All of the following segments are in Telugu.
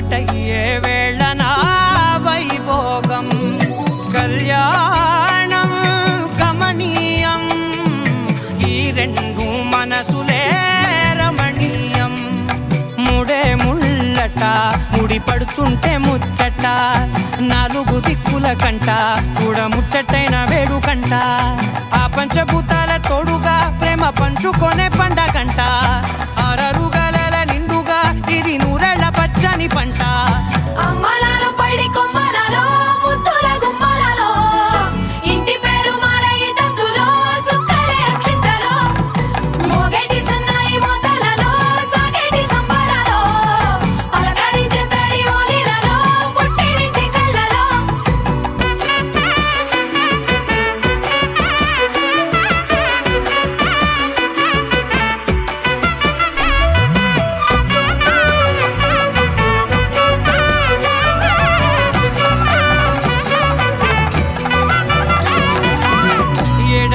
ఒకటయ్యే వేళన వైభోగం కళ్యాణం కమనీయం ఈ రెండు మనసులే రమణీయం ముడే ముళ్ళట ముడి పడుతుంటే ముచ్చట నాలుగు దిక్కుల కంట చూడ ముచ్చటైన వేడుకంట ఆ పంచభూతాల తోడుగా ప్రేమ పంచుకొనే పండగంట ఆరరుగల నిండుగా ఇది నూరెళ్ళ పచ్చని పంట అమ్మలాలో పడి కొమ్మలలో ముద్దుల గుమ్మలలో ఇంటి పేరు మారయి తందులో చుక్కలే అక్షింతలో మోగేటి సన్నాయి మోతలలో సాగేటి సంబరాలో పలకరించే తడి ఓలిలలో పుట్టినింటి కళ్ళలో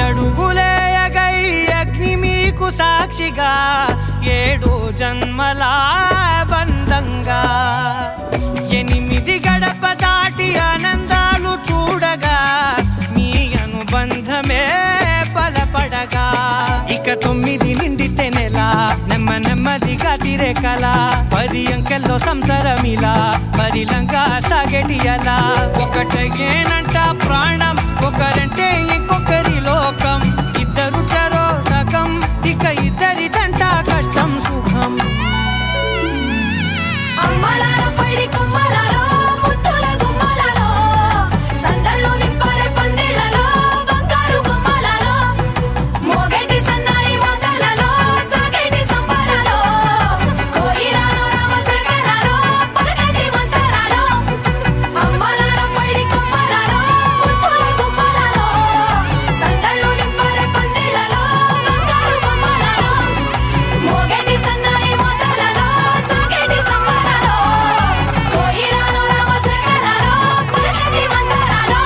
ఏడడుగులేయగై అగ్ని మీకు సాక్షిగా ఏడు జన్మల బంధంగా ఎనిమిది గడప దాటి ఆనందాలు చూడగా మీ అనుబంధమే బలపడగా ఇక 9 నిండితే నెల నెమ్మదిగా తిరే కల 10 అంకెల్లో సంసారమిలా పరిలంగా సాగేటి అలా ఒకటేనంట ప్రాణం ఒకరంటే ఇంకొకరి లోకం ఇద్దరు చరో సగం ఇక ఇద్దరిదంట కష్టం సుఖం అమ్మలాలో పడి కొమ్మలలో ముద్దుల గుమ్మలలో సందళ్ళు నింపారే పందిళ్ళలో బంగారు బొమ్మలలో మోగేటి సన్నాయి మోతలలో సాగేటి సంబరాలో కోయిలలో రామశకరాలో పలకటి మంతరాలో అమ్మలాలో పడి కొమ్మలలో ముద్దుల గుమ్మలలో సందళ్ళు నింపారే పందిళ్ళలో బంగారు బొమ్మలలో మోగేటి సన్నాయి మోతలలో సాగేటి సంబరాలో కోయిలలో రామశకరాలో పలకటి మంతరాలో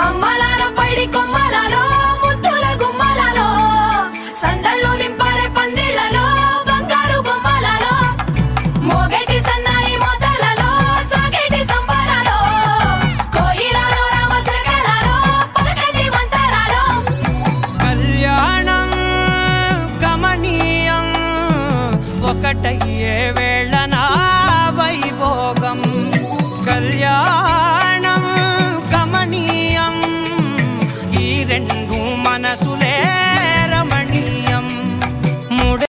అమ్మలాలో పడి కొమ్మలలో ముద్దుల గుమ్మలలో సందళ్ళు నింపారే పందిళ్ళలో బంగారు బొమ్మలలో మోగేటి సన్నాయి మోతలలో సాగేటి సంబరాలో కోయిలలో రామశకరాలో పలకటి మంతరాలో కళ్యాణం కమనీయం ఒకటై